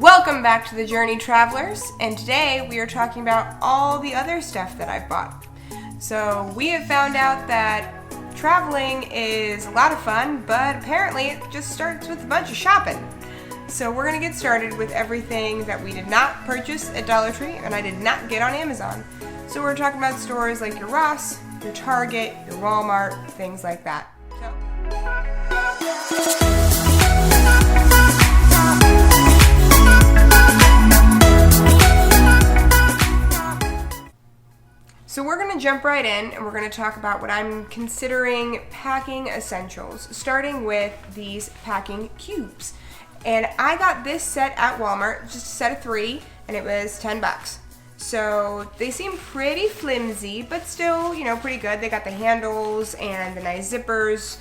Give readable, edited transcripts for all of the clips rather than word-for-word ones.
Welcome back to the Journey, Travelers, and today we are talking about all the other stuff that I've bought. So we have found out that traveling is a lot of fun, but apparently it just starts with a bunch of shopping. So we're going to get started with everything that we did not purchase at Dollar Tree and I did not get on Amazon. So we're talking about stores like your Ross, your Target, your Walmart, things like that. So we're going to jump right in and we're going to talk about what I'm considering packing essentials, starting with these packing cubes. And I got this set at Walmart, just a set of 3, and it was $10. So they seem pretty flimsy, but still, pretty good. They got the handles and the nice zippers.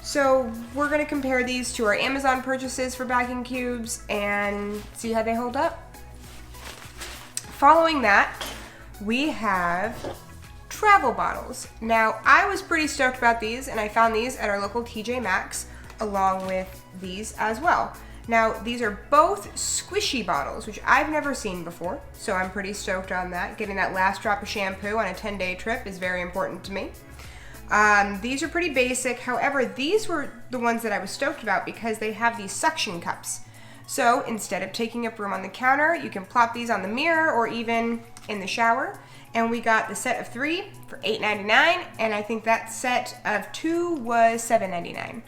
So we're going to compare these to our Amazon purchases for packing cubes and see how they hold up. Following that, we have travel bottles. Now, I was pretty stoked about these, and I found these at our local TJ Maxx along with these as well. Now, these are both squishy bottles, which I've never seen before, so I'm pretty stoked on that. Getting that last drop of shampoo on a 10-day trip is very important to me. These are pretty basic. However, these were the ones that I was stoked about because they have these suction cups. So instead of taking up room on the counter, you can plop these on the mirror or even in the shower. And we got the set of 3 for $8.99, and I think that set of 2 was $7.99.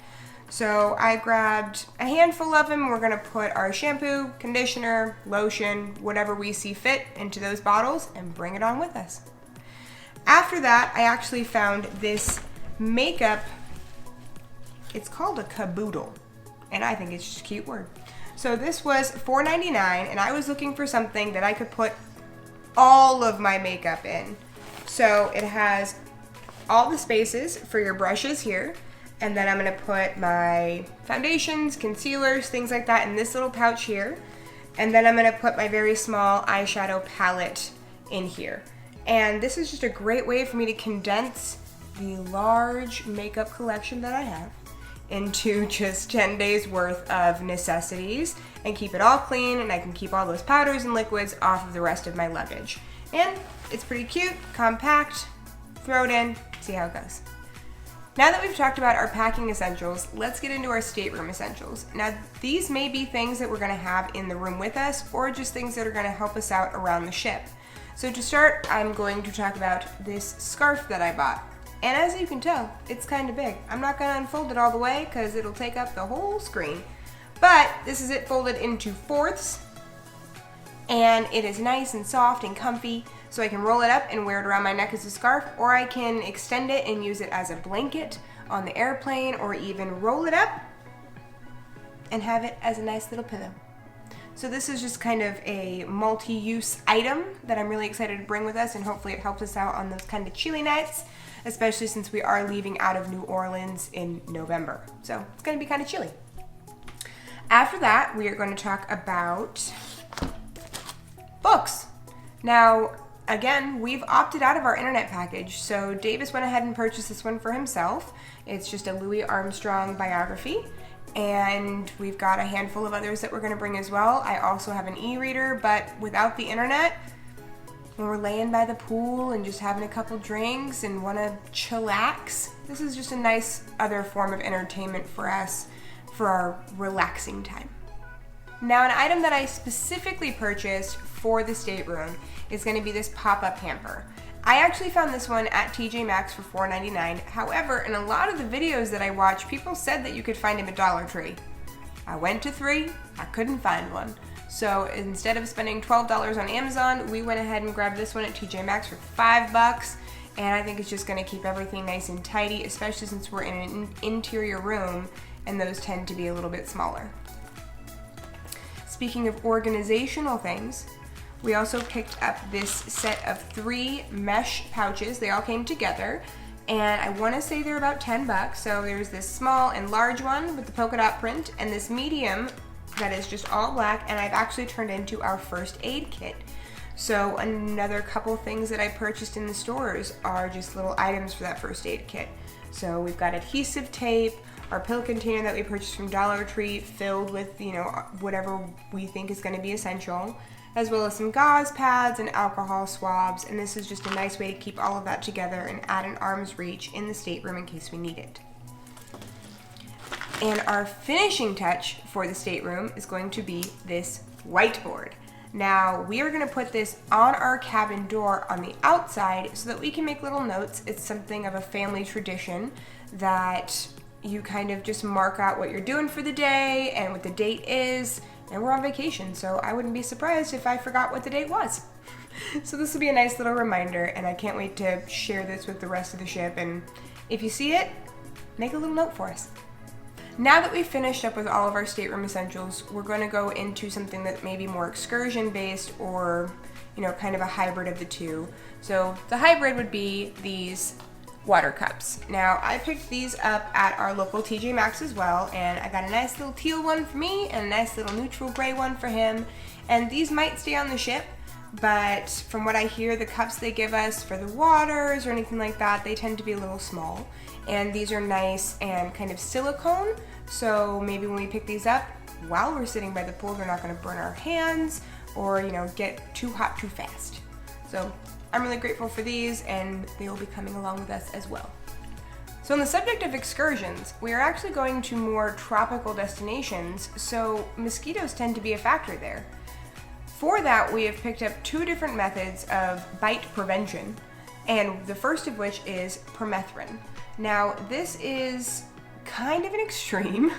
So I grabbed a handful of them. We're gonna put our shampoo, conditioner, lotion, whatever we see fit into those bottles and bring it on with us. After that, I actually found this makeup. It's called a Caboodle, and I think it's just a cute word. So this was $4.99, and I was looking for something that I could put all of my makeup in. So it has all the spaces for your brushes here, and then I'm gonna put my foundations, concealers, things like that in this little pouch here. And then I'm gonna put my very small eyeshadow palette in here. And this is just a great way for me to condense the large makeup collection that I have into just 10 days worth of necessities and keep it all clean, and I can keep all those powders and liquids off of the rest of my luggage. And it's pretty cute, compact, throw it in, see how it goes. Now that we've talked about our packing essentials, let's get into our stateroom essentials. Now, these may be things that we're gonna have in the room with us or just things that are gonna help us out around the ship. So to start, I'm going to talk about this scarf that I bought. And as you can tell, it's kind of big. I'm not gonna unfold it all the way because it'll take up the whole screen. But this is it folded into 4ths. And it is nice and soft and comfy, so I can roll it up and wear it around my neck as a scarf, or I can extend it and use it as a blanket on the airplane, or even roll it up and have it as a nice little pillow. So this is just kind of a multi-use item that I'm really excited to bring with us, and hopefully it helps us out on those kind of chilly nights, especially since we are leaving out of New Orleans in November. So it's gonna be kind of chilly. After that, we are going to talk about books. Now, again, we've opted out of our internet package, so Davis went ahead and purchased this one for himself. It's just a Louis Armstrong biography, and we've got a handful of others that we're going to bring as well. I also have an e-reader, but without the internet, when we're laying by the pool and just having a couple drinks and want to chillax, this is just a nice other form of entertainment for us for our relaxing time. Now, an item that I specifically purchased for the stateroom is going to be this pop-up hamper. I actually found this one at TJ Maxx for $4.99. However, in a lot of the videos that I watched, people said that you could find them at Dollar Tree. I went to 3, I couldn't find one. So instead of spending $12 on Amazon, we went ahead and grabbed this one at TJ Maxx for $5. And I think it's just going to keep everything nice and tidy, especially since we're in an interior room and those tend to be a little bit smaller. Speaking of organizational things, we also picked up this set of 3 mesh pouches. They all came together, and I want to say they're about $10. So there's this small and large one with the polka dot print, and this medium that is just all black, and I've actually turned into our first aid kit. So another couple things that I purchased in the stores are just little items for that first aid kit. So we've got adhesive tape, our pill container that we purchased from Dollar Tree filled with, you know, whatever we think is going to be essential, as well as some gauze pads and alcohol swabs. And this is just a nice way to keep all of that together and at an arm's reach in the stateroom in case we need it. And our finishing touch for the stateroom is going to be this whiteboard. Now, we are going to put this on our cabin door on the outside so that we can make little notes. It's something of a family tradition that you kind of just mark out what you're doing for the day and what the date is. And we're on vacation, so I wouldn't be surprised if I forgot what the date was. So this will be a nice little reminder, and I can't wait to share this with the rest of the ship. And if you see it, make a little note for us. Now that we've finished up with all of our stateroom essentials, we're going to go into something that may be more excursion based or, you know, kind of a hybrid of the two. So the hybrid would be these water cups. Now, I picked these up at our local TJ Maxx as well, and I got a nice little teal one for me and a nice little neutral gray one for him. And these might stay on the ship, but from what I hear, the cups they give us for the waters or anything like that, they tend to be a little small. And these are nice and kind of silicone, so maybe when we pick these up while we're sitting by the pool, they're not going to burn our hands or, you know, get too hot too fast. So I'm really grateful for these, and they will be coming along with us as well. So on the subject of excursions, we are actually going to more tropical destinations, so mosquitoes tend to be a factor there. For that, we have picked up 2 different methods of bite prevention, and the first of which is permethrin. Now, this is kind of an extreme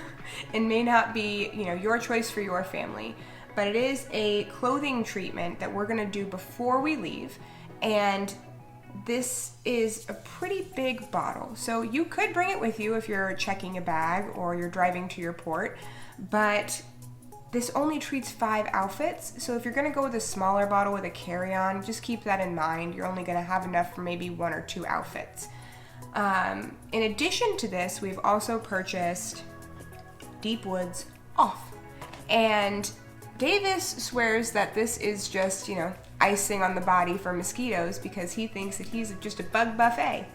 and may not be, you know, your choice for your family, but it is a clothing treatment that we're going to do before we leave, and this is a pretty big bottle. So you could bring it with you if you're checking a bag or you're driving to your port, but this only treats 5 outfits, so if you're going to go with a smaller bottle with a carry-on, just keep that in mind. You're only going to have enough for maybe 1 or 2 outfits. In addition to this, we've also purchased Deep Woods Off. And Davis swears that this is just, you know, icing on the body for mosquitoes because he thinks that he's just a bug buffet.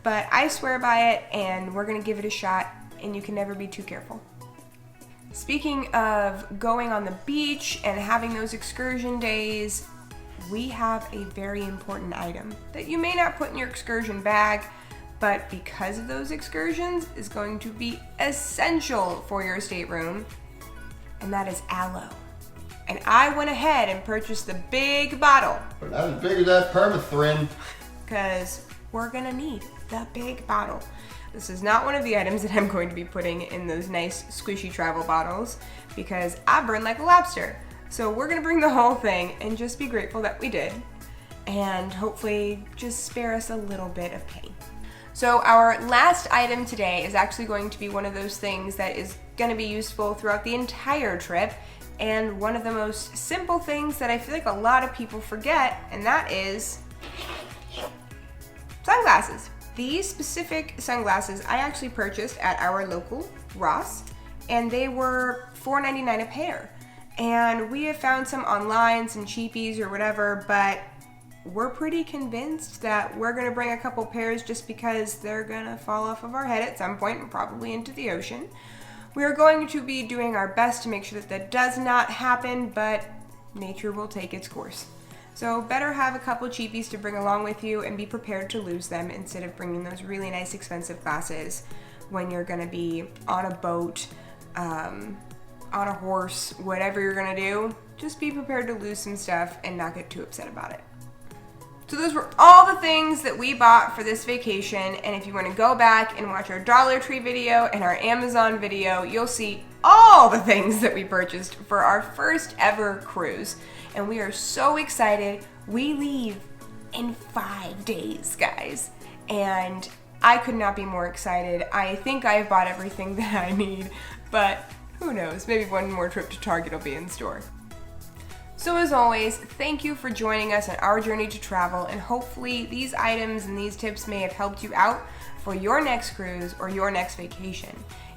But I swear by it, and we're going to give it a shot, and you can never be too careful. Speaking of going on the beach and having those excursion days, we have a very important item that you may not put in your excursion bag, but because of those excursions is going to be essential for your stateroom, and that is aloe. And I went ahead and purchased the big bottle. But not as big as that Permethrin. Because we're gonna need the big bottle. This is not one of the items that I'm going to be putting in those nice squishy travel bottles because I burn like a lobster. So we're gonna bring the whole thing and just be grateful that we did, and hopefully just spare us a little bit of pain. So our last item today is actually going to be one of those things that is going to be useful throughout the entire trip, and one of the most simple things that I feel like a lot of people forget, and that is sunglasses. These specific sunglasses I actually purchased at our local Ross, and they were $4.99 a pair. And we have found some online, some cheapies or whatever, but we're pretty convinced that we're gonna bring a couple pairs just because they're gonna fall off of our head at some point and probably into the ocean. We are going to be doing our best to make sure that that does not happen, but nature will take its course. So better have a couple cheapies to bring along with you and be prepared to lose them instead of bringing those really nice expensive glasses when you're gonna be on a boat, on a horse, whatever you're gonna do. Just be prepared to lose some stuff and not get too upset about it. So those were all the things that we bought for this vacation, and if you want to go back and watch our Dollar Tree video and our Amazon video, you'll see all the things that we purchased for our first ever cruise. And we are so excited. We leave in 5 days, guys. And I could not be more excited. I think I've bought everything that I need, but who knows, maybe one more trip to Target will be in store. So as always, thank you for joining us on our journey to travel, and hopefully these items and these tips may have helped you out for your next cruise or your next vacation.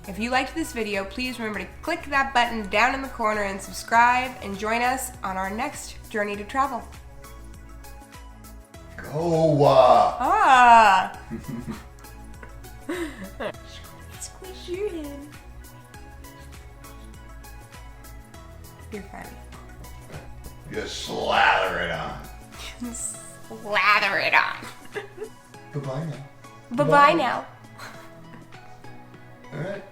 If you liked this video, please remember to click that button down in the corner and subscribe, and join us on our next journey to travel. Go! Ah! Squeeze. shoot him. You're funny. Just slather it on. Slather it on. Goodbye now. Bye-bye now. All right.